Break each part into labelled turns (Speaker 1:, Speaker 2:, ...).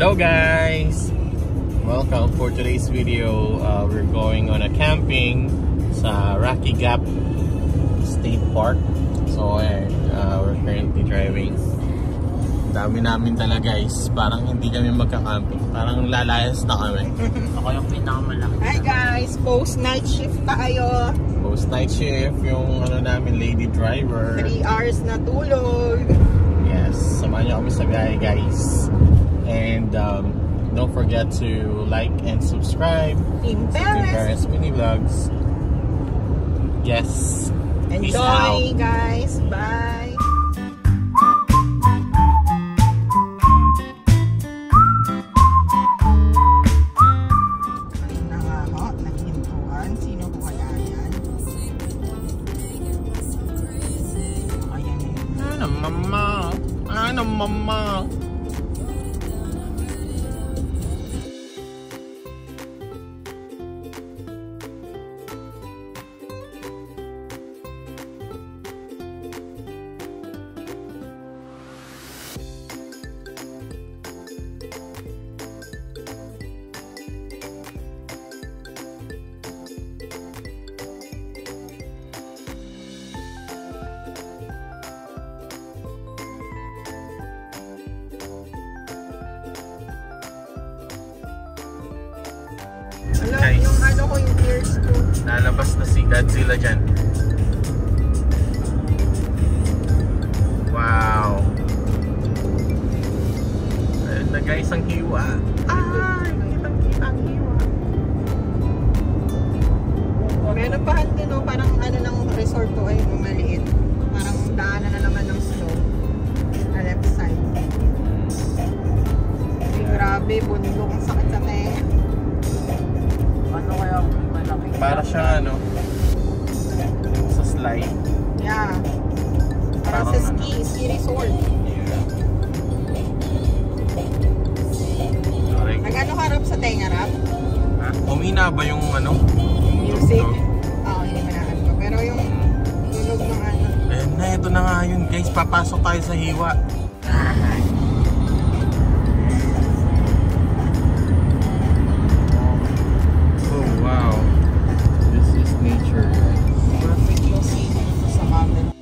Speaker 1: Hello guys! Welcome for today's video. We're going on a camping sa Rocky Gap State Park. So we're currently driving. Dami namin talaga guys. Parang hindi kami magka-camping. Parang lalayas na kami.
Speaker 2: Ako yung pinakamalaki.
Speaker 3: Hi guys! Post night shift tayo.
Speaker 1: Post night shift. Yung namin lady driver.
Speaker 3: 3 hours na tulog.
Speaker 1: Yes. Samahan niyo kami sa biyahe guys. And don't forget to like and subscribe
Speaker 3: Team
Speaker 1: to Team
Speaker 3: Perez.
Speaker 1: Perez Mini Vlogs. Yes. Peace out.
Speaker 3: Enjoy guys. Bye. Sino po kaya yan? Ayan yun.
Speaker 1: Ano mama? Ano mama?
Speaker 3: Hello,
Speaker 1: Guys.
Speaker 3: yung ano ko, yung ears ko.
Speaker 1: Lalabas na si Godzilla dyan. Wow. Ayun na guys ang hiwa. Kitang-kita ang hiwa.
Speaker 3: Meron pa din no, parang ano ng resort to ay maliit. Parang daanan na naman ng snow. Na left side. Ay, grabe, bundok ang sakit sa tenga.
Speaker 2: Ano kaya kung malaki?
Speaker 1: Para siya sa slide.
Speaker 3: Yeah. Parang sa ski resort.
Speaker 1: Correct.
Speaker 3: Nag-ano harap sa tenga rap?
Speaker 1: Umina ba yung
Speaker 3: Music?
Speaker 1: tunog?
Speaker 3: Oo, hindi manahan ko. Pero yung tunog ng ano.
Speaker 1: Ayun na, ito na nga yun guys. Papasok tayo sa hiwa. Oh wow. This is nature guys.
Speaker 3: Perfect yung scene dito sa cabin.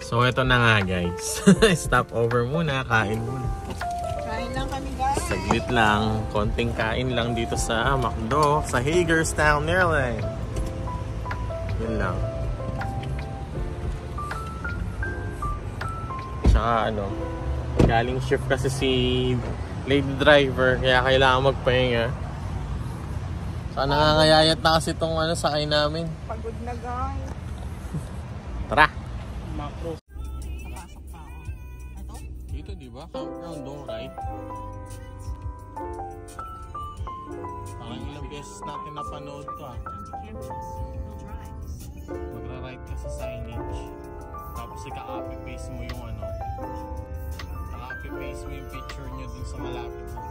Speaker 1: So ito na nga guys. Stop over muna, kain muna.
Speaker 3: Kain lang kami guys.
Speaker 1: Saglit lang, konting kain lang dito sa McDo, sa Hagerstown, Maryland. Yun lang. Tsaka galing shift kasi si lady driver, kaya kailangan magpahinga. Sana nangangayayat na kasi itong ano, sakay namin.
Speaker 3: Pagod na guys.
Speaker 1: Tara!
Speaker 2: Macro.
Speaker 3: Napasok pa ako. Ito?
Speaker 1: Dito diba? Campground doon, right? Parang ilang beses natin napanood to ah. Magra-right ka sa signage. Tapos ika-copy-paste mo yung ano. Ika-copy-paste mo yung picture nyo dun sa malapit mo.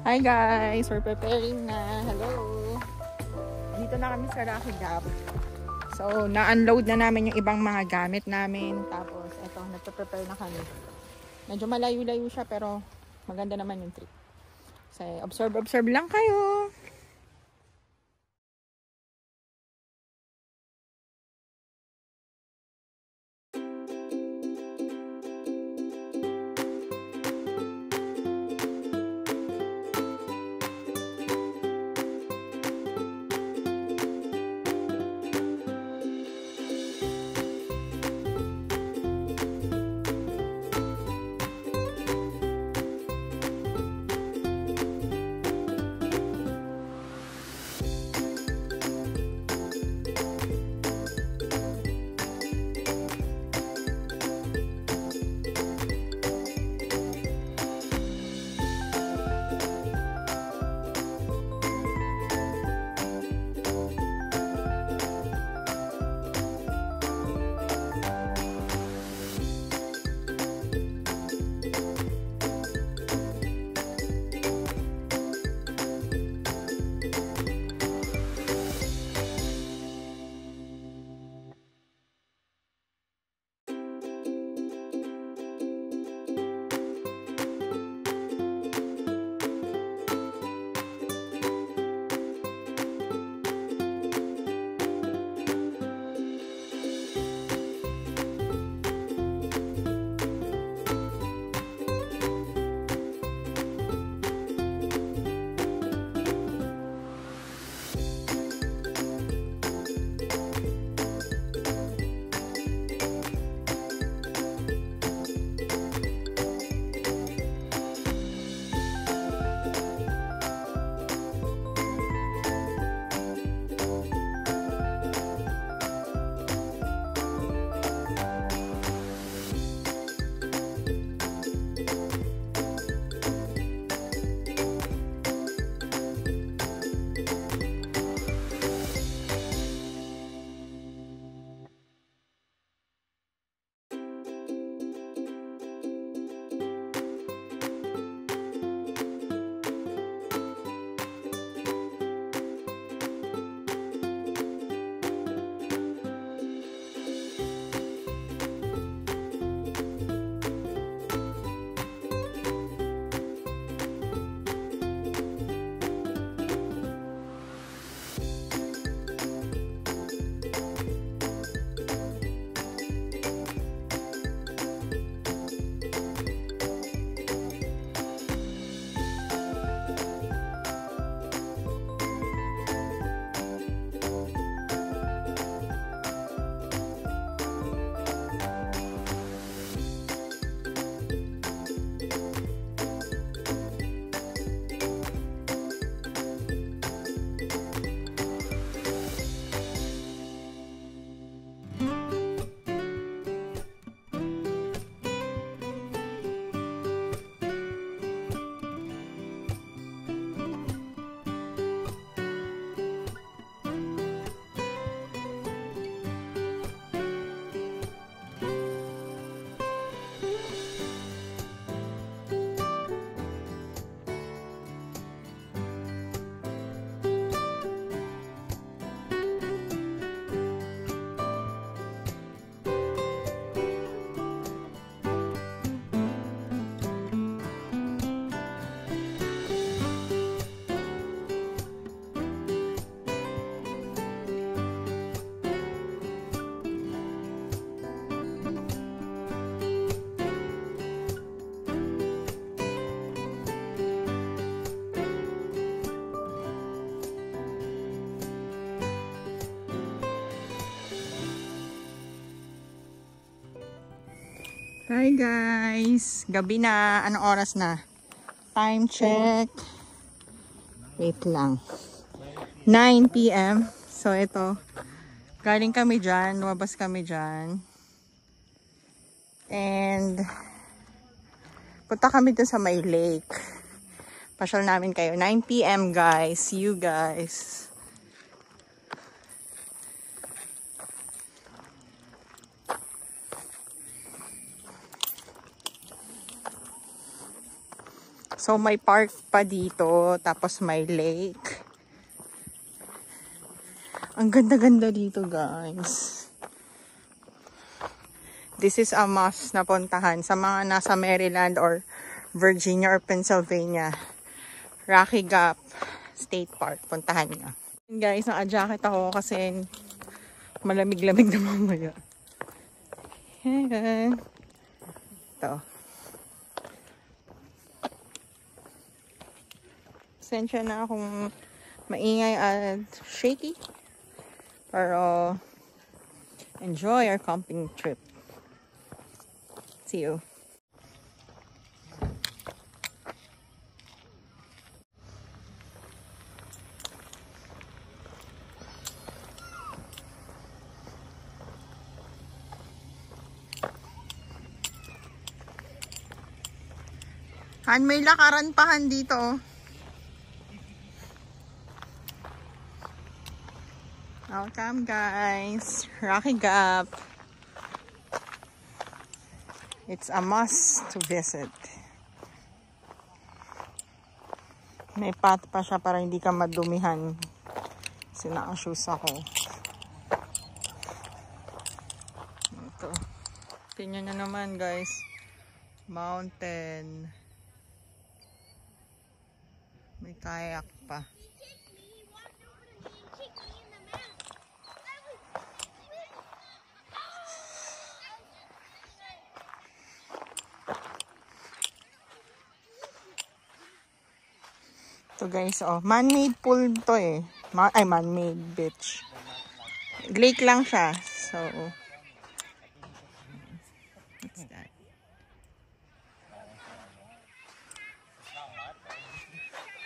Speaker 3: Hi guys! We're preparing na. Hello! Dito na kami sa Rocky Gap. So, na-unload na namin yung ibang mga gamit namin. Tapos, eto, nagpe-prepare na kami. Medyo malayo-layo siya pero maganda naman yung trip. So, observe lang kayo. Hi guys! Gabi na. Anong oras na? Time check. Wait lang. 9 PM. So ito. Galing kami dyan. Lumabas kami dyan. And punta kami dun sa may lake. Pasyal namin kayo. 9 PM guys. See you guys. So may park pa dito, tapos may lake. Ang ganda-ganda dito, guys. This is a must na puntahan sa mga nasa Maryland or Virginia or Pennsylvania. Rocky Gap State Park, puntahan niyo. Guys, naka-jacket ako kasi malamig-lamig na mamaya. Ayan. Ito. Pasensya na kung maingay at shaky. Pero enjoy our camping trip. See you. Han, may lakaran pa Han dito. Welcome guys, Rocky Gap. It's a must to visit. May path pa siya para hindi ka madumihan. Kasi naka-shoes ako. Ito. Tingnan nyo naman guys. Mountain. May kayak pa. So guys, oh, man-made pool to eh. Man-made beach. Lake lang siya. So, what's that?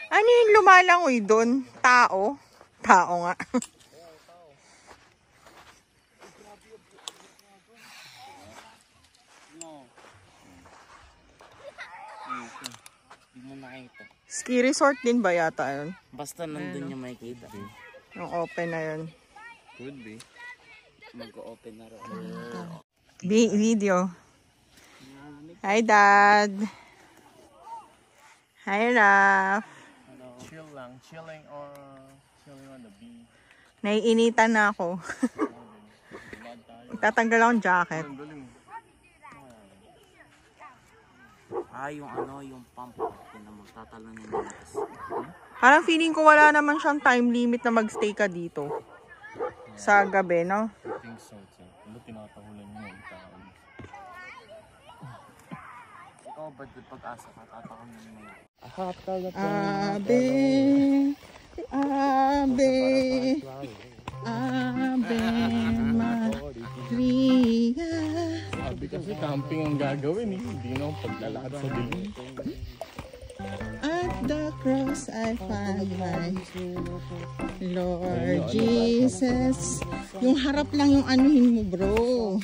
Speaker 3: Ano yung lumalangoy dun? Tao? Tao nga. Ski resort din ba yata yun?
Speaker 2: Basta nandun yung makikita.
Speaker 3: Yung open na yun.
Speaker 1: Could be.
Speaker 2: Mag-open na rin.
Speaker 3: Video. Hi Dad. Hi Raf.
Speaker 1: Chill lang. Chilling or chilling on the beach.
Speaker 3: Naiinitan na ako. Tatanggal akong jacket.
Speaker 2: Yung ano, yung pump. Magtatalon yung lakas.
Speaker 3: Parang feeling ko wala naman siyang time limit na magstay ka dito. Sa gabi, no?
Speaker 1: I think so too. Ano tinatahulan mo yung tao?
Speaker 2: Ikaw ba't pag-asa ka? Tatahulan mo yan.
Speaker 3: Abe, Abe, Abe Maria.
Speaker 1: Sabi kasi camping ang gagawin eh. Hindi na akong paglalakad sa dilim.
Speaker 3: At the cross I find my Lord Jesus. Yung harap lang yung anuhin mo, bro.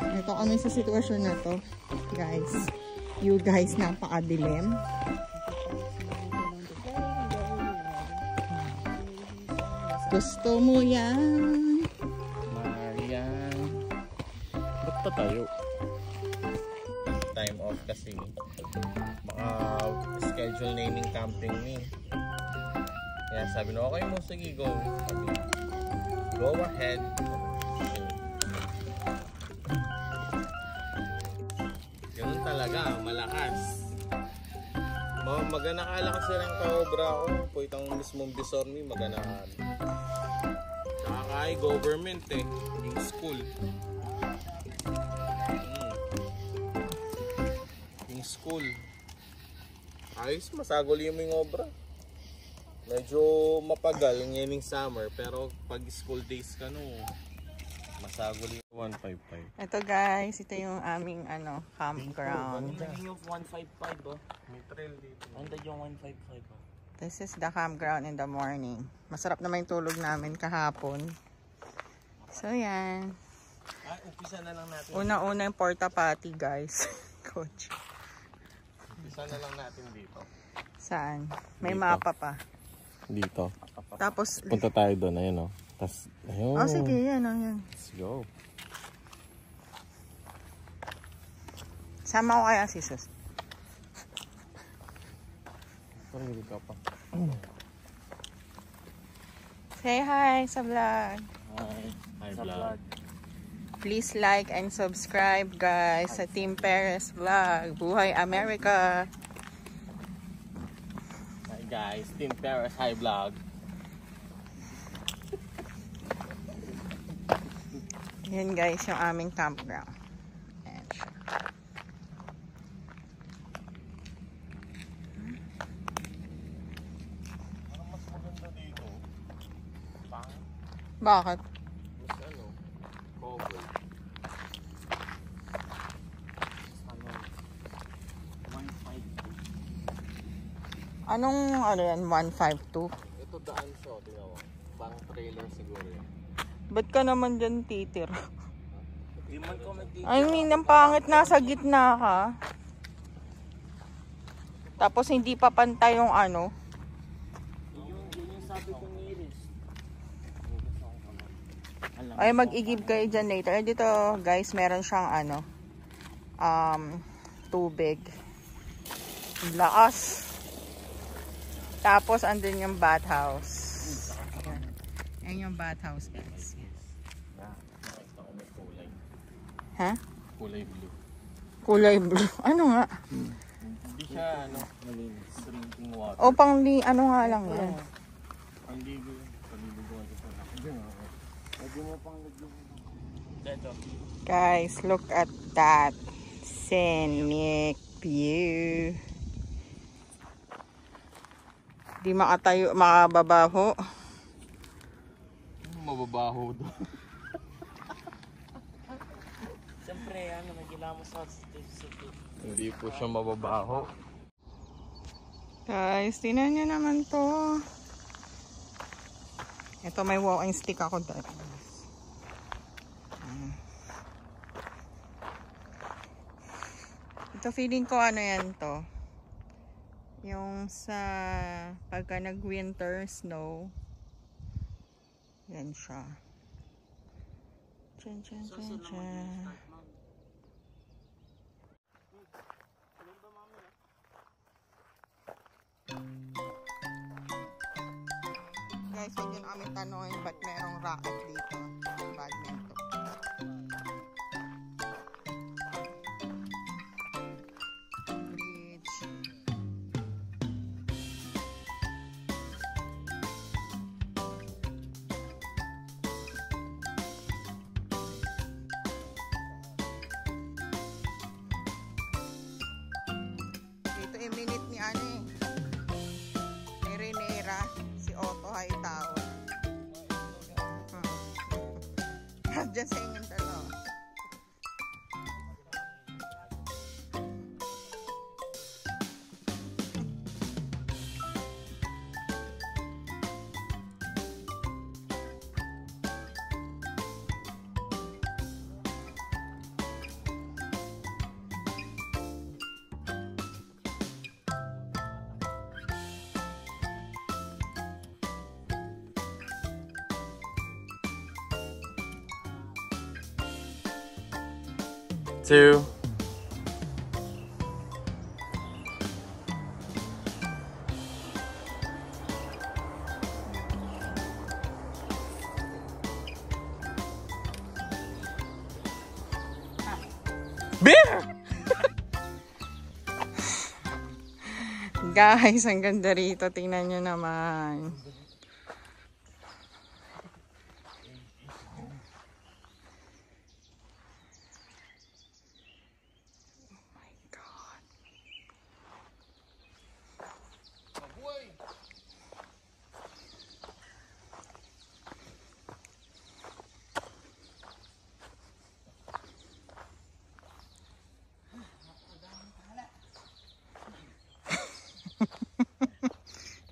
Speaker 3: Ito kami sa sitwasyon na to, guys. You guys, napakadilim. Gusto mo yan?
Speaker 1: Marian. Ba't pa tayo? Time off kasi. Schedule naming camping ni. Kaya sabi na, okay mo, sige, go. Sabi, go ahead. Ganun talaga, malakas. Maganakala kasi ng kaobra ko. Po itang mismong bisor ni maganakala. Nakakay government eh. Yung school. Yung school. Ayos, masagol yung obra. Medyo mapagal ngayong summer, pero pag school days ka no, Masaguli 155.
Speaker 3: Ito guys, ito yung aming campground.
Speaker 2: Naging yung 155 oh.
Speaker 1: May trail dito.
Speaker 2: Andad yung 155 oh.
Speaker 3: This is the campground in the morning. Masarap naman yung tulog namin kahapon. So yan.
Speaker 1: Umpisa na lang natin.
Speaker 3: Una-una yung porta potty guys. Coach.
Speaker 1: Umpisa na lang natin dito.
Speaker 3: Saan? May
Speaker 1: Dito.
Speaker 3: mapa pa.
Speaker 1: Dito.
Speaker 3: Tapos,
Speaker 1: Punta tayo doon, ayun o. Tapos, ayun.
Speaker 3: oh sige, yan o, yan.
Speaker 1: Let's go.
Speaker 3: Sama ko kaya si Sus.
Speaker 1: Parinig ka pa.
Speaker 3: Say hi sa vlog.
Speaker 1: Hi,
Speaker 2: Sa
Speaker 1: vlog.
Speaker 3: Please like and subscribe guys sa Team Perez Vlog. Buhay America!
Speaker 1: Hi guys, Team Paris Hi Vlog.
Speaker 3: Yan guys yung aming campground. Ayan siya.
Speaker 1: Parang mas maganda dito. Pangit.
Speaker 3: Bakit?
Speaker 1: Mas cover.
Speaker 3: Anong yan? 152?
Speaker 1: Ito daan siya, tingnan mo. Pang trailer siguro yun.
Speaker 3: Ba't ka naman dyan titir?
Speaker 2: Di man ko
Speaker 3: I mean, ang pangit nasa gitna ka. Tapos hindi pa pantay yung
Speaker 2: Yun yung sabi ko ni Iris.
Speaker 3: Ay, mag-igib kayo dyan later. Eh, dito, guys, meron siyang tubig. Lakas. Tapos, andun yung bathhouse. Ayan yung bathhouse, guys.
Speaker 1: Nakita ko may kulay.
Speaker 3: Ha?
Speaker 1: Kulay blue.
Speaker 3: Kulay blue. Ano nga?
Speaker 1: Hindi siya, malinis. Drinking water.
Speaker 3: O, ano nga lang yan?
Speaker 1: Panligo yun. Panligo ko ito pa.
Speaker 2: Pwede mo pang lagyan. Dito.
Speaker 3: Guys, look at that scenic view. Di makatayo, makababaho.
Speaker 1: Mababaho doon.
Speaker 2: Siyempre, nagilamos sa city.
Speaker 1: Hindi po siya mababaho.
Speaker 3: Guys, tingnan nyo naman to. Ito, may walking stick ako dati. Ito, feeling ko yan to. Yung sa pagka nag-winter snow. Yan siya. Chan, chan, chan, chan. Guys, huwag nyo namin tanongin ba't merong racket dito. Badminton. Bridge. Dito i-minute ni ni Renera, si Otto Haitao. Diyan sa inyong dalawa.
Speaker 1: Two. Beer!
Speaker 3: Guys, ang ganda rito. Tingnan nyo naman.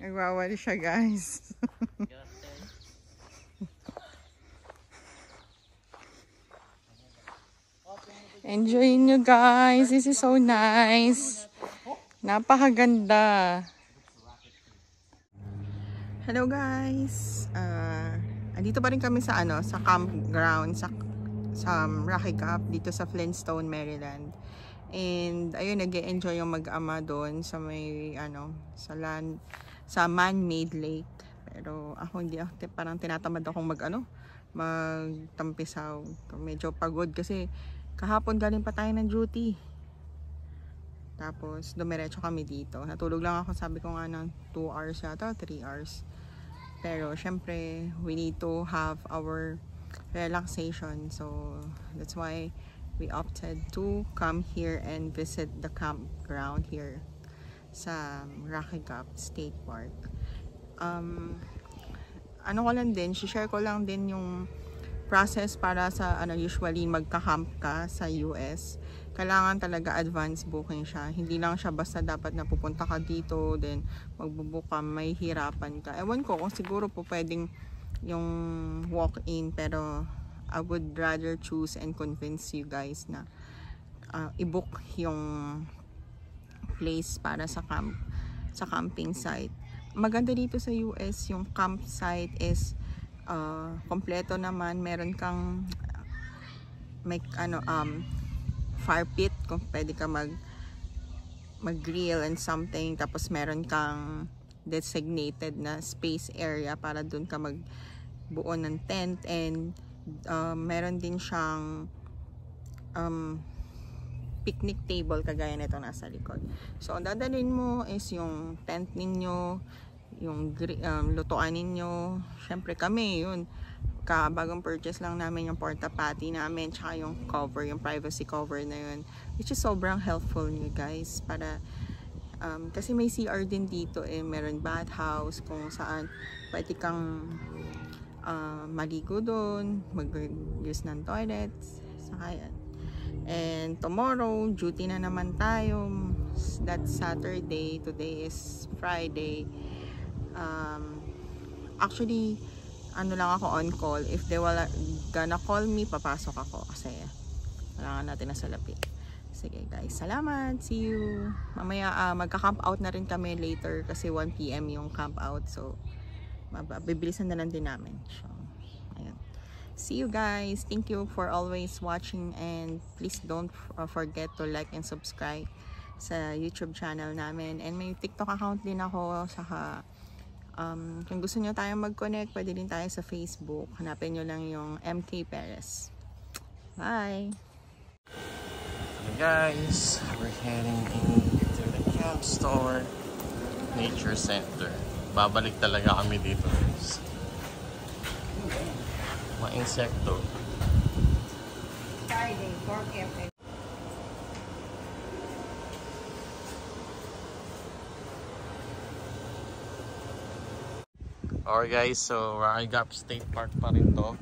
Speaker 3: Nagwawali siya, guys. Enjoy nyo, guys. This is so nice. Napakaganda. Hello, guys. Andito pa rin kami sa sa campground sa Rocky Gap dito sa Flintstone, Maryland. And ayun, nag-enjoy yung mag-ama doon sa may sa man-made lake. Pero ako hindi, parang tinatamad akong magtampisaw. Medyo pagod kasi kahapon galing pa tayo ng duty. Tapos dumiretso kami dito. Natulog lang ako, sabi ko nga ng 2 hours yata, 3 hours. Pero syempre, we need to have our relaxation. So that's why we opted to come here and visit the campground here sa Rocky Gap State Park. Share ko lang din yung process para sa usually magka-camp ka sa US. Kailangan talaga advance booking siya. Hindi lang siya basta dapat na pupunta ka dito, then magbubook ka, may hirapan ka. Ewan ko kung siguro po pwedeng yung walk-in, pero I would rather choose and convince you guys na i-book yung place para sa camping site. Maganda dito sa US, yung campsite is kompleto naman. Meron kang fire pit kung pwede ka mag-grill and something. Tapos meron kang designated na space area para dun ka magbuo ng tent, and meron din siyang picnic table kagaya nito nasa likod. So ang dadalhin mo is yung tent ninyo, yung lutuan ninyo. Syempre kami yun, bagong purchase lang namin yung porta potty namin, tsaka yung cover, yung privacy cover na yun, which is sobrang helpful nyo guys, para kasi may CR din dito, meron bathhouse kung saan pwede kang maligo doon, mag-use ng toilets, saka yan. And tomorrow duty na naman tayo, that's Saturday, today is Friday. Actually lang ako on call. If they gonna call me, papasok ako kasi kailangan natin na salapi. Sige guys, salamat, see you mamaya. Magka-camp out na rin kami later kasi 1 PM yung camp out, so bibilisan na lang din namin. So ayun, see you guys. Thank you for always watching, and please don't forget to like and subscribe sa YouTube channel namin, and may TikTok account din ako. Saka kung gusto nyo tayong mag-connect, pwede din tayo sa Facebook. Hanapin nyo lang yung MK Perez. Bye!
Speaker 1: Hey guys, we're heading into the camp store, nature center. Babalik talaga kami dito guys. Mga insekto.
Speaker 3: Friday, 4 PM.
Speaker 1: Alright guys, so Rocky Gap State Park pa rin to.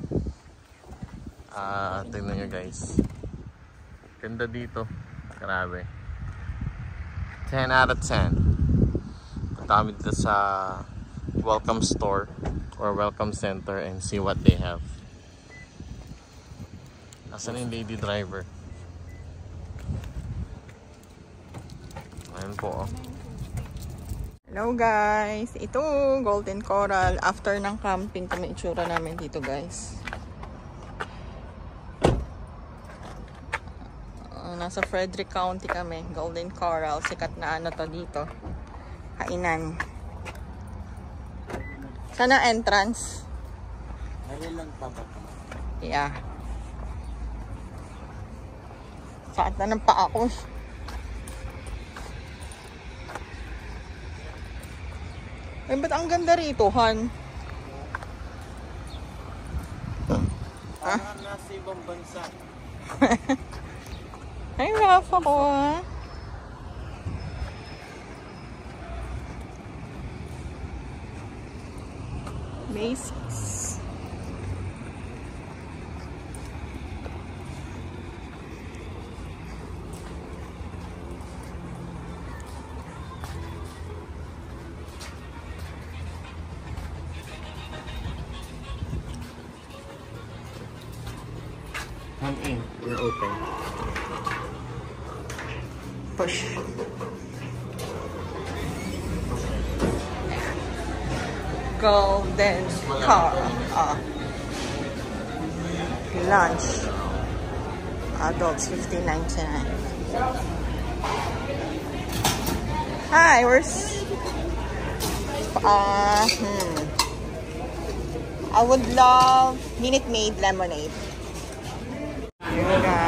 Speaker 1: Tingnan nyo guys, ganda dito, grabe, 10 out of 10. Punta kami dito sa welcome store or welcome center and see what they have. Asan yung lady driver? Ayun po oh.
Speaker 3: Hello guys, ito Golden Coral. After ng camping, kami itsura namin dito guys. Nasa Frederick County kami. Golden Coral, sikat na to dito, kainan. Sana entrance.
Speaker 2: Lang pa ba?
Speaker 3: Yeah. Sakit na ng paa ko. Ba't ang ganda rito, Han?
Speaker 2: Parang nasa ibang bansa.
Speaker 3: Ay, rough ako ah. Basics.
Speaker 1: Come in. We're open.
Speaker 3: Push. Golden car. Lunch. Adults $15.99. Hi, where's I would love Minute Maid lemonade. Here, guys.